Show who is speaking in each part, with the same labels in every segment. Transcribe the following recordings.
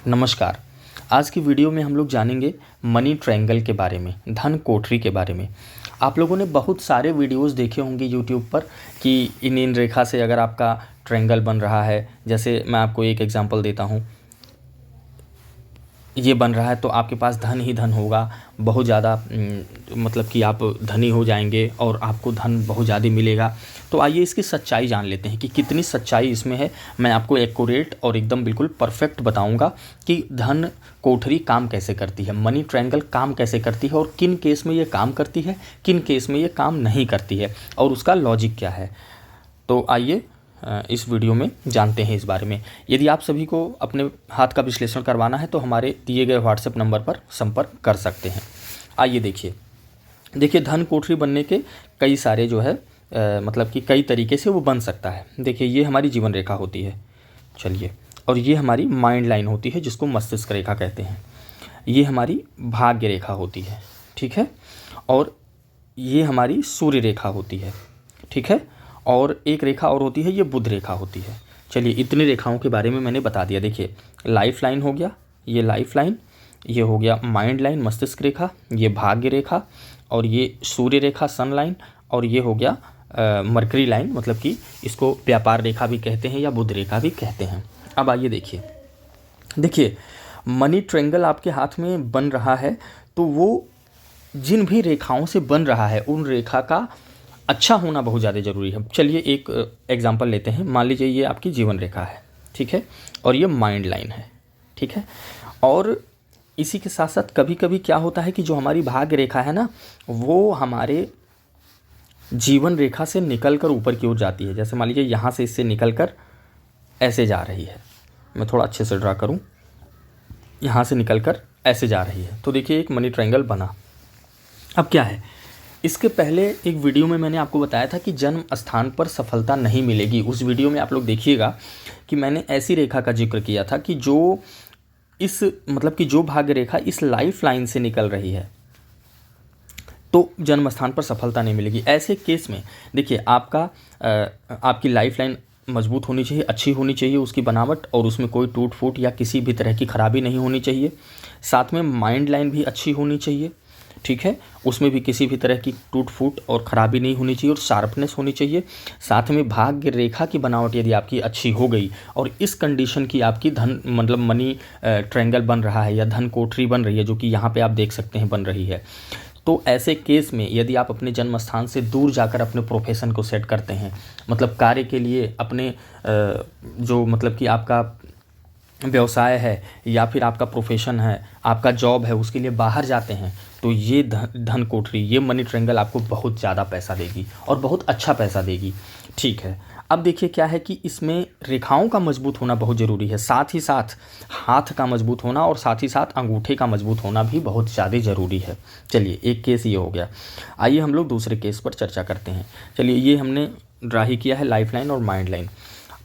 Speaker 1: नमस्कार। आज की वीडियो में हम लोग जानेंगे मनी ट्रायंगल के बारे में, धन कोठरी के बारे में। आप लोगों ने बहुत सारे वीडियोस देखे होंगे यूट्यूब पर कि इन रेखा से अगर आपका ट्रायंगल बन रहा है, जैसे मैं आपको एक एग्जांपल देता हूँ, ये बन रहा है तो आपके पास धन ही धन होगा, बहुत ज़्यादा मतलब कि आप धनी हो जाएंगे और आपको धन बहुत ज़्यादा मिलेगा। तो आइए इसकी सच्चाई जान लेते हैं कि कितनी सच्चाई इसमें है। मैं आपको एक्यूरेट और एकदम बिल्कुल परफेक्ट बताऊंगा कि धन कोठरी काम कैसे करती है, मनी ट्रायंगल काम कैसे करती है और किन केस में ये काम करती है, किन केस में ये काम नहीं करती है और उसका लॉजिक क्या है। तो आइए इस वीडियो में जानते हैं इस बारे में। यदि आप सभी को अपने हाथ का विश्लेषण करवाना है तो हमारे दिए गए व्हाट्सएप नंबर पर संपर्क कर सकते हैं। आइए देखिए धन कोठरी बनने के कई सारे जो है मतलब कि कई तरीके से वो बन सकता है। देखिए ये हमारी जीवन रेखा होती है, चलिए, और ये हमारी माइंड लाइन होती है जिसको मस्तिष्क रेखा कहते हैं। ये हमारी भाग्य रेखा होती है, ठीक है, और ये हमारी सूर्य रेखा होती है, ठीक है, और एक रेखा और होती है, ये बुध रेखा होती है। चलिए इतनी रेखाओं के बारे में मैंने बता दिया। देखिए लाइफ लाइन हो गया, ये लाइफ लाइन, ये हो गया माइंड लाइन मस्तिष्क रेखा, ये भाग्य रेखा, और ये सूर्य रेखा सन लाइन, और ये हो गया मरकरी लाइन, मतलब कि इसको व्यापार रेखा भी कहते हैं या बुध रेखा भी कहते हैं। अब आइए देखिए मनी ट्रायंगल आपके हाथ में बन रहा है तो वो जिन भी रेखाओं से बन रहा है उन रेखा का अच्छा होना बहुत ज़्यादा ज़रूरी है। चलिए एक एग्जांपल लेते हैं। मान लीजिए ये आपकी जीवन रेखा है, ठीक है, और ये माइंड लाइन है, ठीक है, और इसी के साथ साथ कभी कभी क्या होता है कि जो हमारी भाग्य रेखा है ना, वो हमारे जीवन रेखा से निकल कर ऊपर की ओर जाती है। जैसे मान लीजिए यहाँ से इससे निकल कर ऐसे जा रही है, मैं थोड़ा अच्छे से ड्रा करूँ, यहाँ से निकल कर ऐसे जा रही है, तो देखिए एक मनी ट्रायंगल बना। अब क्या है, इसके पहले एक वीडियो में मैंने आपको बताया था कि जन्म स्थान पर सफलता नहीं मिलेगी। उस वीडियो में आप लोग देखिएगा कि मैंने ऐसी रेखा का जिक्र किया था कि जो इस मतलब कि जो भाग्य रेखा इस लाइफ लाइन से निकल रही है तो जन्म स्थान पर सफलता नहीं मिलेगी। ऐसे केस में देखिए आपकी लाइफ लाइन मजबूत होनी चाहिए, अच्छी होनी चाहिए उसकी बनावट, और उसमें कोई टूट फूट या किसी भी तरह की खराबी नहीं होनी चाहिए। साथ में माइंड लाइन भी अच्छी होनी चाहिए, ठीक है, उसमें भी किसी भी तरह की टूट फूट और ख़राबी नहीं होनी चाहिए और शार्पनेस होनी चाहिए। साथ में भाग्य रेखा की बनावट यदि आपकी अच्छी हो गई और इस कंडीशन की आपकी धन मतलब मनी ट्रायंगल बन रहा है या धन कोठरी बन रही है, जो कि यहाँ पे आप देख सकते हैं बन रही है, तो ऐसे केस में यदि आप अपने जन्म स्थान से दूर जाकर अपने प्रोफेशन को सेट करते हैं, मतलब कार्य के लिए अपने जो मतलब कि आपका व्यवसाय है या फिर आपका प्रोफेशन है, आपका जॉब है, उसके लिए बाहर जाते हैं, तो ये धन कोठरी, ये मनी ट्रायंगल आपको बहुत ज़्यादा पैसा देगी और बहुत अच्छा पैसा देगी, ठीक है। अब देखिए क्या है कि इसमें रेखाओं का मजबूत होना बहुत ज़रूरी है, साथ ही साथ हाथ का मजबूत होना और साथ ही साथ अंगूठे का मजबूत होना भी बहुत ज़्यादा ज़रूरी है। चलिए एक केस ये हो गया, आइए हम लोग दूसरे केस पर चर्चा करते हैं। चलिए ये हमने ड्रा ही किया है लाइफ लाइन और माइंड लाइन।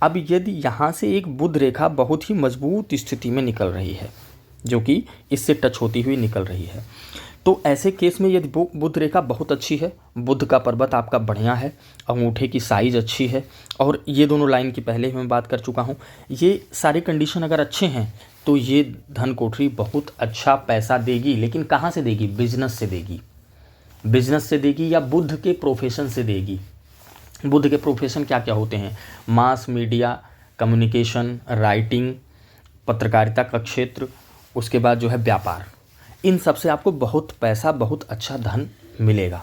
Speaker 1: अब यदि यहाँ से एक बुध रेखा बहुत ही मजबूत स्थिति में निकल रही है, जो कि इससे टच होती हुई निकल रही है, तो ऐसे केस में यदि बुध रेखा बहुत अच्छी है, बुध का पर्वत आपका बढ़िया है, अंगूठे की साइज़ अच्छी है, और ये दोनों लाइन की पहले ही मैं बात कर चुका हूँ, ये सारे कंडीशन अगर अच्छे हैं तो ये धन कोठरी बहुत अच्छा पैसा देगी। लेकिन कहाँ से देगी? बिजनेस से देगी, बिजनेस से देगी या बुध के प्रोफेशन से देगी। बुध के प्रोफेशन क्या क्या होते हैं? मास मीडिया, कम्युनिकेशन, राइटिंग, पत्रकारिता का क्षेत्र, उसके बाद जो है व्यापार, इन सब से आपको बहुत पैसा, बहुत अच्छा धन मिलेगा।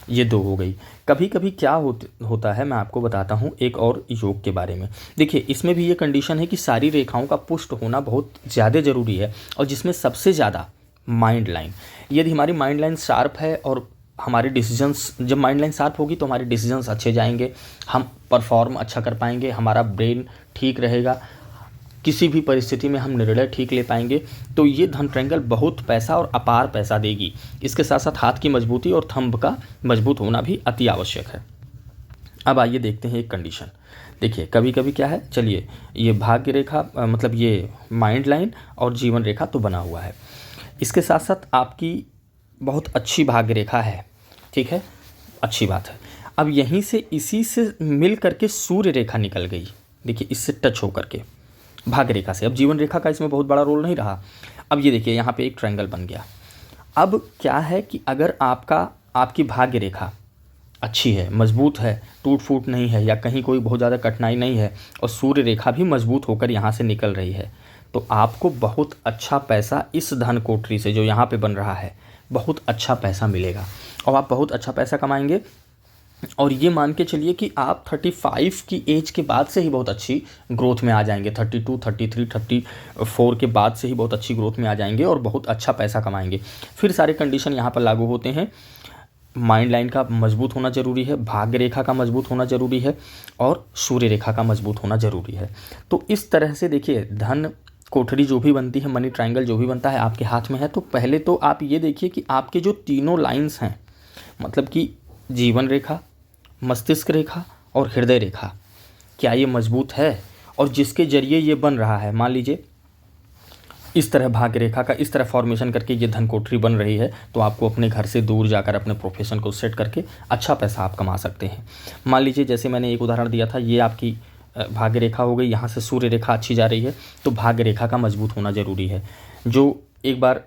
Speaker 1: ये दो हो गई। कभी कभी क्या होता है मैं आपको बताता हूँ एक और योग के बारे में। देखिए इसमें भी ये कंडीशन है कि सारी रेखाओं का पुष्ट होना बहुत ज़्यादा ज़रूरी है, और जिसमें सबसे ज़्यादा माइंड लाइन। यदि हमारी माइंड लाइन शार्प है और हमारे डिसीजंस, जब माइंड लाइन शार्प होगी तो हमारे डिसीजंस अच्छे जाएंगे, हम परफॉर्म अच्छा कर पाएंगे, हमारा ब्रेन ठीक रहेगा, किसी भी परिस्थिति में हम निर्णय ठीक ले पाएंगे। तो ये धन ट्रायंगल बहुत पैसा और अपार पैसा देगी। इसके साथ साथ हाथ की मजबूती और थंब का मजबूत होना भी अति आवश्यक है। अब आइए देखते हैं एक कंडीशन। देखिए कभी कभी क्या है, चलिए ये भाग्य रेखा मतलब ये माइंड लाइन और जीवन रेखा तो बना हुआ है, इसके साथ साथ आपकी बहुत अच्छी भाग्य रेखा है, ठीक है, अच्छी बात है। अब यहीं से इसी से मिल करके सूर्य रेखा निकल गई, देखिए इससे टच हो करके भाग्य रेखा से। अब जीवन रेखा का इसमें बहुत बड़ा रोल नहीं रहा। अब ये देखिए यहाँ पे एक ट्रायंगल बन गया। अब क्या है कि अगर आपकी भाग्य रेखा अच्छी है, मजबूत है, टूट फूट नहीं है, या कहीं कोई बहुत ज़्यादा कठिनाई नहीं है, और सूर्य रेखा भी मजबूत होकर यहाँ से निकल रही है, तो आपको बहुत अच्छा पैसा इस धन कोठरी से जो यहाँ पे बन रहा है, बहुत अच्छा पैसा मिलेगा और आप बहुत अच्छा पैसा कमाएंगे। और ये मान के चलिए कि आप 35 की एज के बाद से ही बहुत अच्छी ग्रोथ में आ जाएंगे। 32, 33, 34 के बाद से ही बहुत अच्छी ग्रोथ में आ जाएंगे और बहुत अच्छा पैसा कमाएंगे। फिर सारे कंडीशन यहाँ पर लागू होते हैं। माइंड लाइन का मजबूत होना ज़रूरी है, भाग्य रेखा का मजबूत होना ज़रूरी है, और सूर्य रेखा का मजबूत होना ज़रूरी है। तो इस तरह से देखिए, धन कोठरी जो भी बनती है, मनी ट्रायंगल जो भी बनता है, आपके हाथ में है। तो पहले तो आप ये देखिए कि आपके जो तीनों लाइंस हैं, मतलब कि जीवन रेखा, मस्तिष्क रेखा और हृदय रेखा, क्या ये मजबूत है? और जिसके जरिए ये बन रहा है, मान लीजिए इस तरह भाग्य रेखा का इस तरह फॉर्मेशन करके ये धन कोठरी बन रही है, तो आपको अपने घर से दूर जाकर अपने प्रोफेशन को सेट करके अच्छा पैसा आप कमा सकते हैं। मान लीजिए जैसे मैंने एक उदाहरण दिया था, ये आपकी भाग्य रेखा हो गई, यहाँ से सूर्य रेखा अच्छी जा रही है, तो भाग्य रेखा का मजबूत होना ज़रूरी है। जो एक बार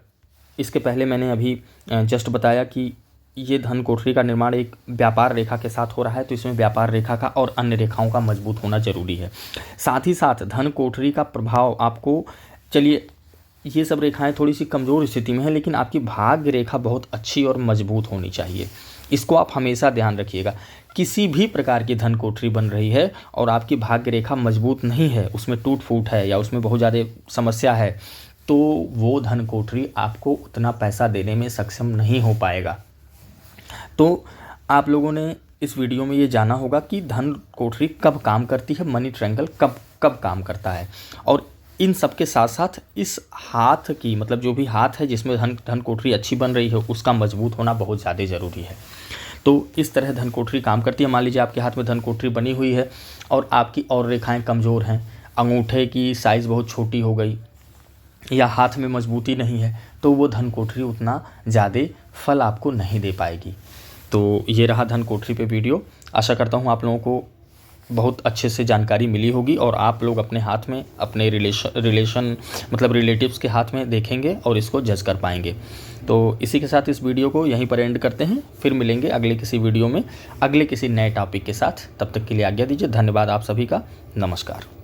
Speaker 1: इसके पहले मैंने अभी जस्ट बताया कि ये धन कोठरी का निर्माण एक व्यापार रेखा के साथ हो रहा है, तो इसमें व्यापार रेखा का और अन्य रेखाओं का मजबूत होना ज़रूरी है। साथ ही साथ धन कोठरी का प्रभाव आपको, चलिए ये सब रेखाएं थोड़ी सी कमज़ोर स्थिति में हैं, लेकिन आपकी भाग्य रेखा बहुत अच्छी और मजबूत होनी चाहिए। इसको आप हमेशा ध्यान रखिएगा। किसी भी प्रकार की धन कोठरी बन रही है और आपकी भाग्य रेखा मजबूत नहीं है, उसमें टूट फूट है या उसमें बहुत ज़्यादा समस्या है, तो वो धन कोठरी आपको उतना पैसा देने में सक्षम नहीं हो पाएगा। तो आप लोगों ने इस वीडियो में ये जाना होगा कि धन कोठरी कब काम करती है, मनी ट्रायंगल कब कब काम करता है, और इन सब के साथ साथ इस हाथ की, मतलब जो भी हाथ है जिसमें धन कोठरी अच्छी बन रही है, उसका मजबूत होना बहुत ज़्यादा ज़रूरी है। तो इस तरह धन कोठरी काम करती है। मान लीजिए आपके हाथ में धन कोठरी बनी हुई है और आपकी और रेखाएं कमज़ोर हैं, अंगूठे की साइज़ बहुत छोटी हो गई या हाथ में मजबूती नहीं है, तो वो धन कोठरी उतना ज़्यादा फल आपको नहीं दे पाएगी। तो ये रहा धन कोठरी पे वीडियो। आशा करता हूँ आप लोगों को बहुत अच्छे से जानकारी मिली होगी और आप लोग अपने हाथ में, अपने रिलेशन मतलब रिलेटिव्स के हाथ में देखेंगे और इसको जज कर पाएंगे। तो इसी के साथ इस वीडियो को यहीं पर एंड करते हैं। फिर मिलेंगे अगले किसी वीडियो में, अगले किसी नए टॉपिक के साथ। तब तक के लिए आज्ञा दीजिए। धन्यवाद आप सभी का। नमस्कार।